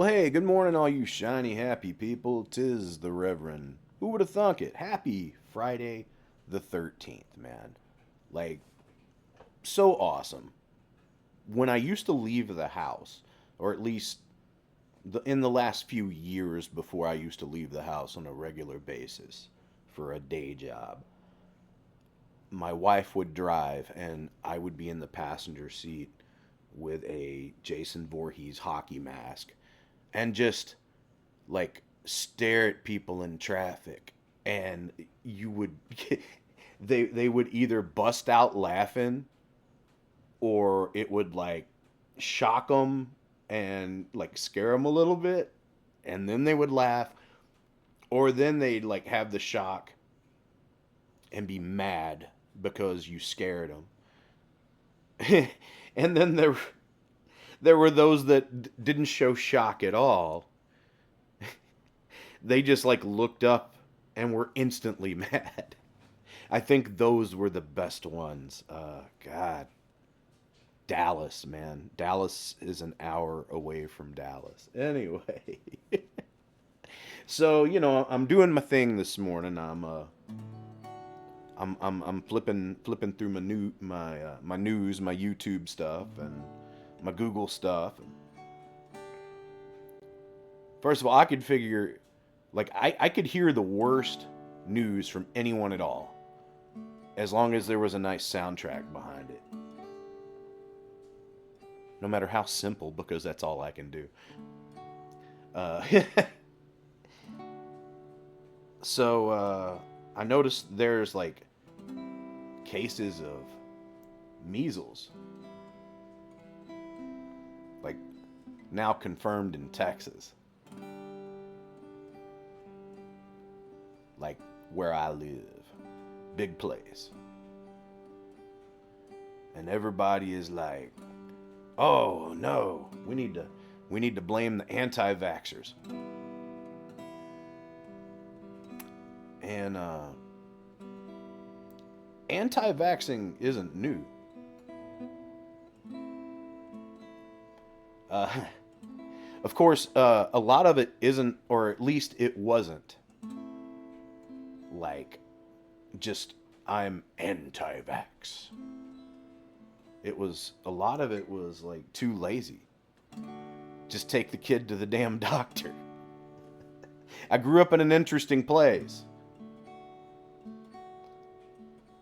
Well, hey, good morning, all you shiny, happy people. Tis the Reverend. Who would have thunk it? Happy Friday the 13th, man. Like, so awesome. When I used to leave the house, or at least in the last few years before I used to leave the house on a regular basis for a day job, my wife would drive and I would be in the passenger seat with a Jason Voorhees hockey mask and just like stare at people in traffic, and you would they would either bust out laughing, or it would like shock them and like scare them a little bit, and then they would laugh, or then they'd like have the shock and be mad because you scared them. And then there were those that didn't show shock at all. They just like looked up and were instantly mad. I think those were the best ones. God, Dallas, man. Dallas is an hour away from Dallas. Anyway, so I'm doing my thing this morning. I'm flipping through my news, my YouTube stuff, and my Google stuff. First of all, I could figure, like, I could hear the worst news from anyone at all, as long as there was a nice soundtrack behind it. No matter how simple, because that's all I can do. Uh, so I noticed there's like cases of measles, like now confirmed in Texas, like where I live, big place. And everybody is like, "Oh no, we need to blame the anti-vaxxers." And anti-vaxxing isn't new. Uh, of course, a lot of it isn't, or at least it wasn't, like just I'm anti-vax. It was, a lot of it was like too lazy. Just take the kid to the damn doctor. I grew up in an interesting place.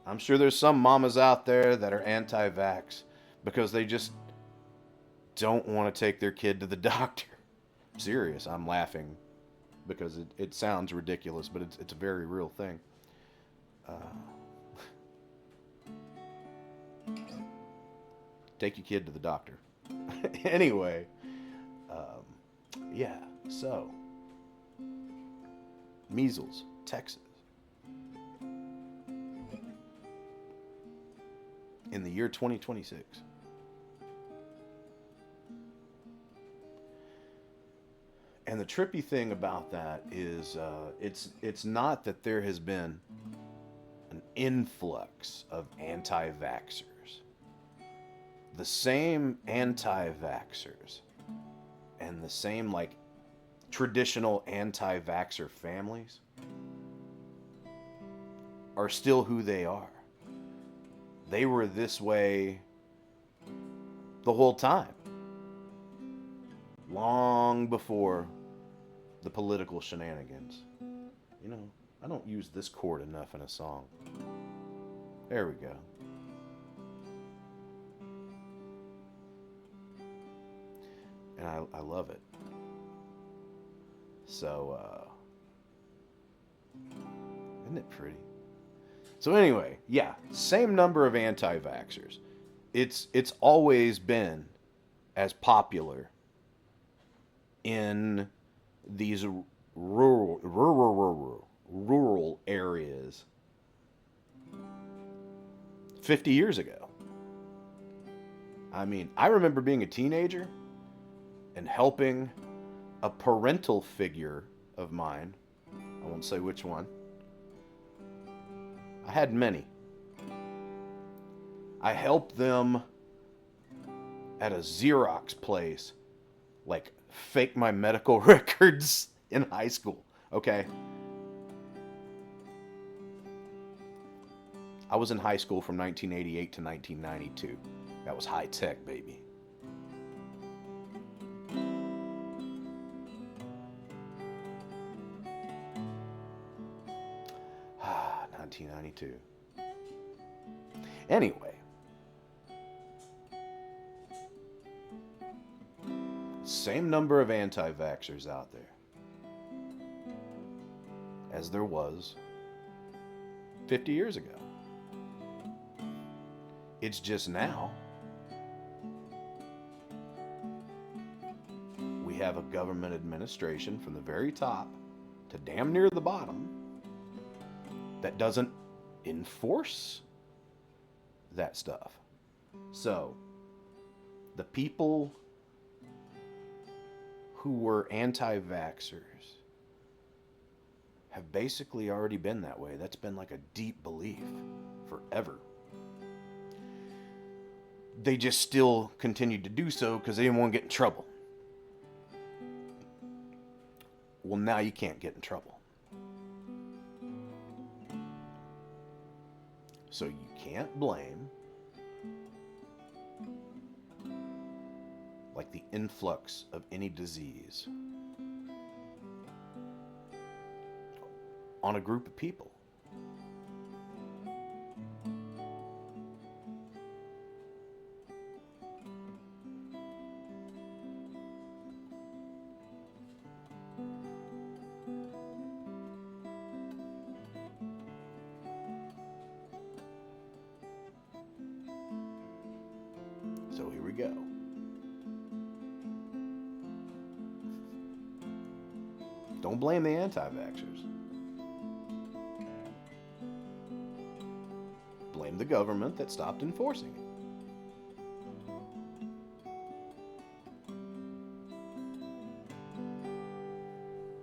I'm sure there's some mamas out there that are anti-vax because they just don't want to take their kid to the doctor. I'm serious. I'm laughing because it sounds ridiculous, but it's a very real thing. Uh, take your kid to the doctor. Anyway, yeah. So, measles, Texas, in the year 2026. And the trippy thing about that is, it's not that there has been an influx of anti-vaxxers. The same anti-vaxxers and the same like traditional anti-vaxxer families are still who they are. They were this way the whole time, long before the political shenanigans. I don't use this chord enough in a song. There we go. And I love it. So, isn't it pretty? So anyway, yeah, same number of anti-vaxxers. It's always been as popular in these rural areas 50 years ago. I mean, I remember being a teenager and helping a parental figure of mine. I won't say which one. I had many. I helped them at a Xerox place like fake my medical records in high school. Okay. I was in high school from 1988 to 1992. That was high tech, baby. 1992. Anyway, same number of anti-vaxxers out there as there was 50 years ago. It's just now we have a government administration from the very top to damn near the bottom that doesn't enforce that stuff. So, the people who were anti-vaxxers have basically already been that way. That's been like a deep belief forever. They just still continued to do so because they didn't want to get in trouble. Well, now you can't get in trouble. So you can't blame like the influx of any disease on a group of people. So here we go. Don't blame the anti-vaxxers. Blame the government that stopped enforcing it.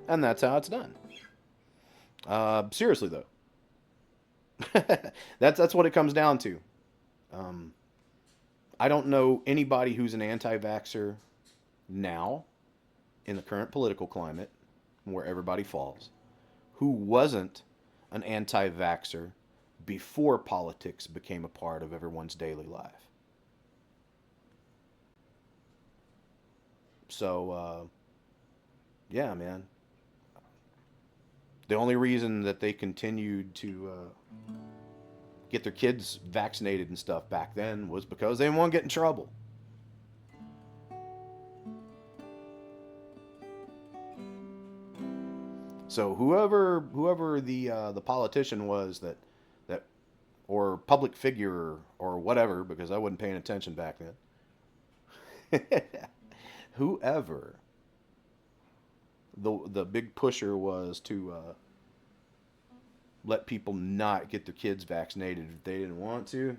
And that's how it's done. Seriously, though. That's what it comes down to. I don't know anybody who's an anti-vaxxer now in the current political climate where everybody falls who wasn't an anti-vaxxer before politics became a part of everyone's daily life. So, yeah, man. The only reason that they continued to get their kids vaccinated and stuff back then was because they didn't want to get in trouble. So whoever the politician was that or public figure or whatever, because I wasn't paying attention back then. Whoever the big pusher was to let people not get their kids vaccinated if they didn't want to.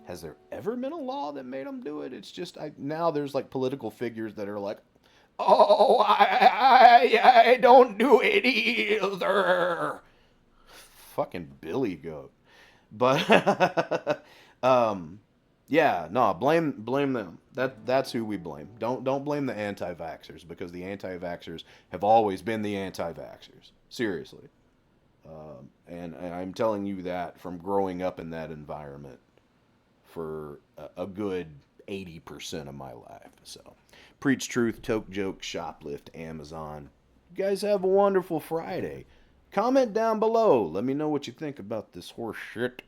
Has there ever been a law that made them do it? It's just now there's like political figures that are like, oh, I don't do it either. Fucking Billy Goat. But yeah, no, blame them. That's who we blame. Don't blame the anti-vaxxers, because the anti-vaxxers have always been the anti-vaxxers. Seriously. And I'm telling you that from growing up in that environment for a good 80% of my life. So, preach truth, toke joke, shoplift, Amazon. You guys have a wonderful Friday. Comment down below. Let me know what you think about this horse shit.